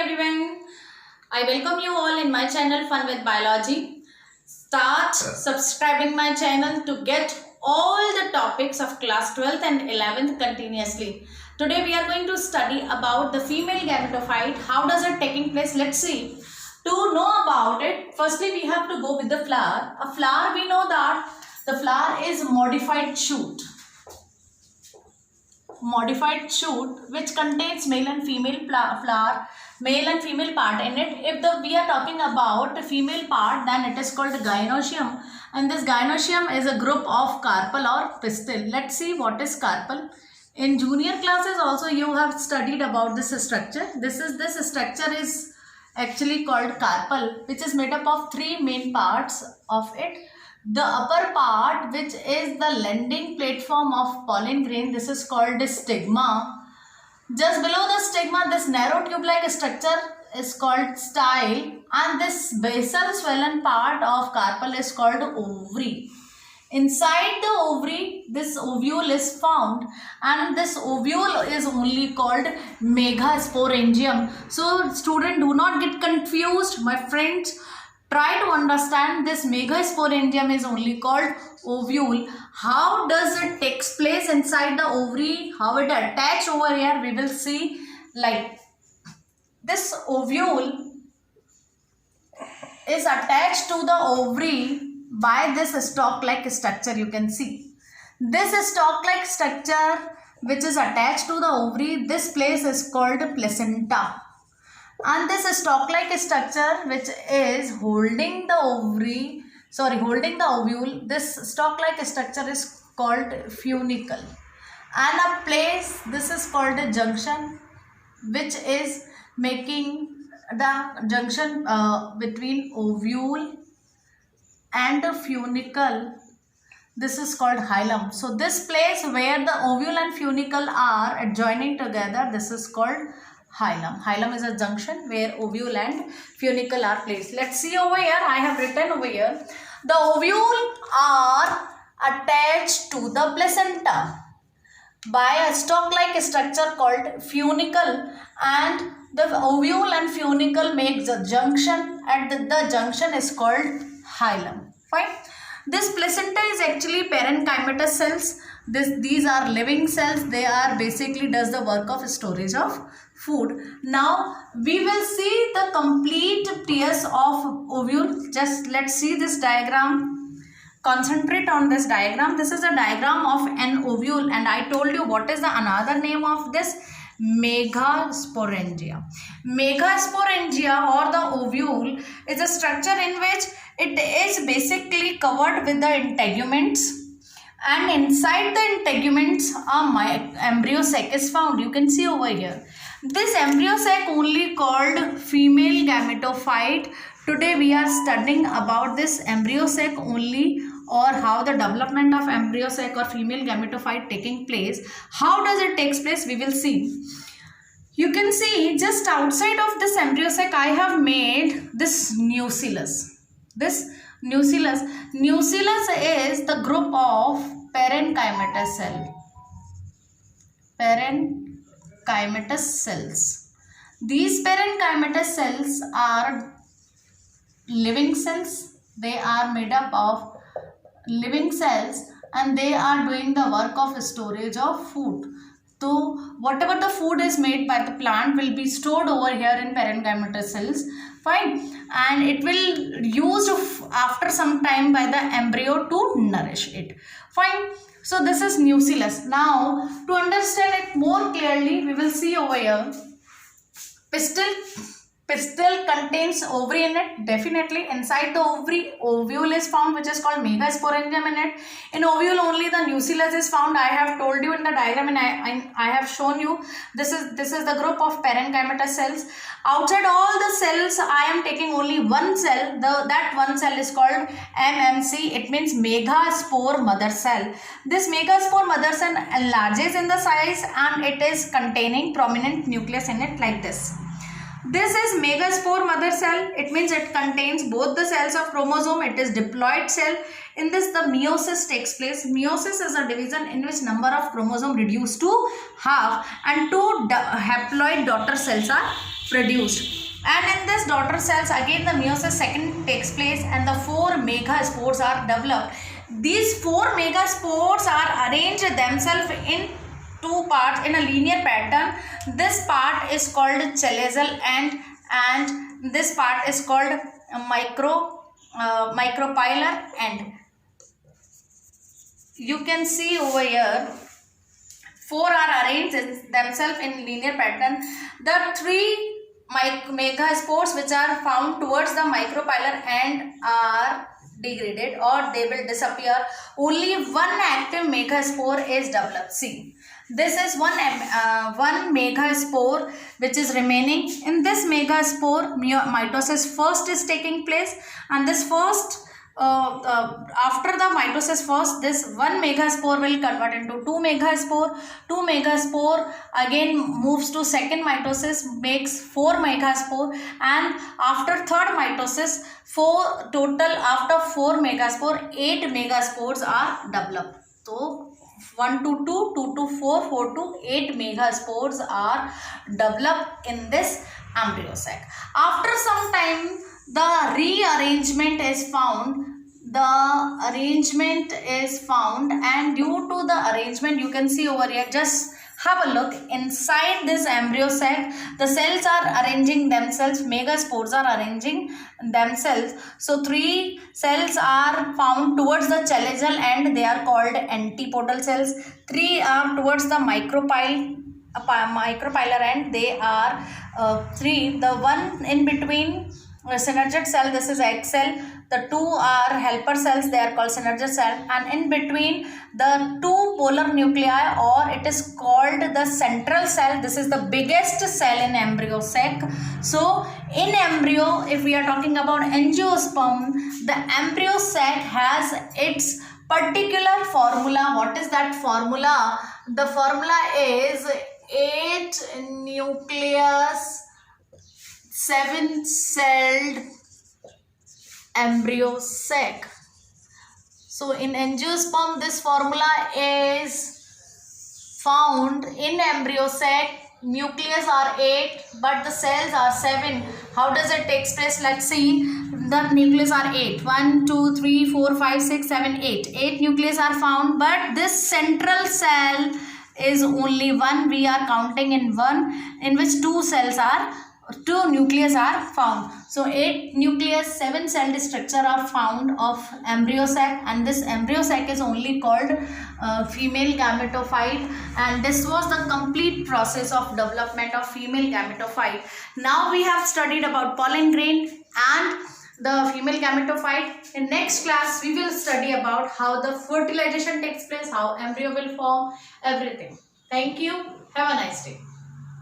everyone. I welcome you all in my channel Fun with Biology. Start subscribing my channel to get all the topics of class 12th and 11th continuously. Today we are going to study about the female gametophyte. How does it taking place? Let's see. To know about it, firstly we have to go with the flower. A flower, we know that the flower is modified shoot. Modified shoot which contains male and female flower, male and female part in it. If we are talking about the female part, then it is called gynoecium, and this gynoecium is a group of carpel or pistil. Let's see what is carpel. In junior classes also you have studied about this structure. This structure is actually called carpel, which is made up of three main parts of it. The upper part, which is the landing platform of pollen grain, this is called stigma. Just below the stigma, this narrow tube-like structure is called style, and this basal swollen part of carpel is called ovary. Inside the ovary, this ovule is found, and this ovule is only called megasporangium. So students, do not get confused, my friends. Try to understand this megasporangium is only called ovule. How does it takes place inside the ovary? How it attach over here? We will see. Like this ovule is attached to the ovary by this stalk-like structure. You can see this stalk-like structure which is attached to the ovary. This place is called placenta. And this stalk-like structure which is holding the ovule, this stalk-like structure is called funicle. And a place, this is called a junction, which is making the junction between ovule and the funicle. This is called hilum. So this place where the ovule and funicle are adjoining together, this is called hilum. Hilum is a junction where ovule and funicle are placed. Let's see over here. I have written over here. The ovule are attached to the placenta by a stalk-like structure called funicle, and the ovule and funicle makes a junction, and the junction is called hilum. Fine. This placenta is actually parenchymatous cells. These are living cells. They are basically does the work of storage of food. Now we will see the complete PS of ovule. Just let's see this diagram. Concentrate on this diagram. This is a diagram of an ovule, and I told you what is the another name of this. Megasporangia. Megasporangia or the ovule is a structure in which it is basically covered with the integuments, and inside the integuments a embryo sac is found. You can see over here. This embryo sac only called female gametophyte. Today we are studying about this embryo sac only, or how the development of embryo sac or female gametophyte taking place. How does it takes place? We will see. You can see just outside of this embryo sac I have made this nucellus. This nucellus is the group of parenchymatous cell. Parenchymatous cells. These parenchymatous cells are living cells. They are made up of living cells, and they are doing the work of storage of food. So whatever the food is made by the plant will be stored over here in parenchymatous cells. Fine. And it will used after some time by the embryo to nourish it. Fine. So this is nucellus. Now to understand it more clearly, we will see over here. Pistil contains ovary in it. Definitely inside the ovary, ovule is found, which is called megasporangium in it. In ovule only the nucellus is found. I have told you in the diagram, and I have shown you. This is the group of parenchymatous cells. Outside all the cells, I am taking only one cell. That one cell is called MMC. It means megaspore mother cell. This megaspore mother cell enlarges in the size, and it is containing prominent nucleus in it like this. This is megaspore mother cell. It means it contains both the cells of chromosome. It is diploid cell. In this the meiosis takes place. Meiosis is a division in which number of chromosome reduced to half and two haploid daughter cells are produced. And in this daughter cells, again the meiosis second takes place and the 4 megaspores are developed. These 4 megaspores are arranged themselves in two parts in a linear pattern. This part is called chalazal end and this part is called micropylar end. You can see over here 4 are arranged themselves in linear pattern. The 3 megaspores which are found towards the micropylar end are degraded or they will disappear. Only one active megaspore is developed. See, this is one megaspore which is remaining. In this megaspore, mitosis first is taking place, and this first after the mitosis first, this 1 megaspore will convert into 2 megaspore. 2 megaspore again moves to second mitosis, makes 4 megaspore, and after third mitosis, after 4 megaspore, 8 megaspores are developed. So 1 to 2, 2 to 4, 4 to 8 megaspores are developed in this embryo sac. After some time, the rearrangement is found. And due to the arrangement, you can see over here, just have a look inside this embryo sac. The cells are arranging themselves, megaspores are arranging themselves. So 3 cells are found towards the chalazal end, they are called antipodal cells. 3 are towards the micropylar end, they are 3. The one in between synergid cell, this is egg cell. The 2 are helper cells, they are called synergid cell, and in between the 2 polar nuclei, or it is called the central cell. This is the biggest cell in embryo sac. So in embryo, if we are talking about angiosperm, the embryo sac has its particular formula. What is that formula? The formula is 8 nucleus 7-celled embryo sac. So in angiosperm, this formula is found. In embryo sac, nucleus are 8 but the cells are 7. How does it take place? Let's see. The nucleus are 8. 1, 2, 3, 4, 5, 6, 7, 8. 8 nucleus are found, but this central cell is only 1. We are counting in 1, in which 2 nucleus are found. So 8 nucleus 7-celled structure are found of embryo sac, and this embryo sac is only called female gametophyte, and this was the complete process of development of female gametophyte. Now we have studied about pollen grain and the female gametophyte. In next class we will study about how the fertilization takes place, how embryo will form, everything. Thank you. Have a nice day.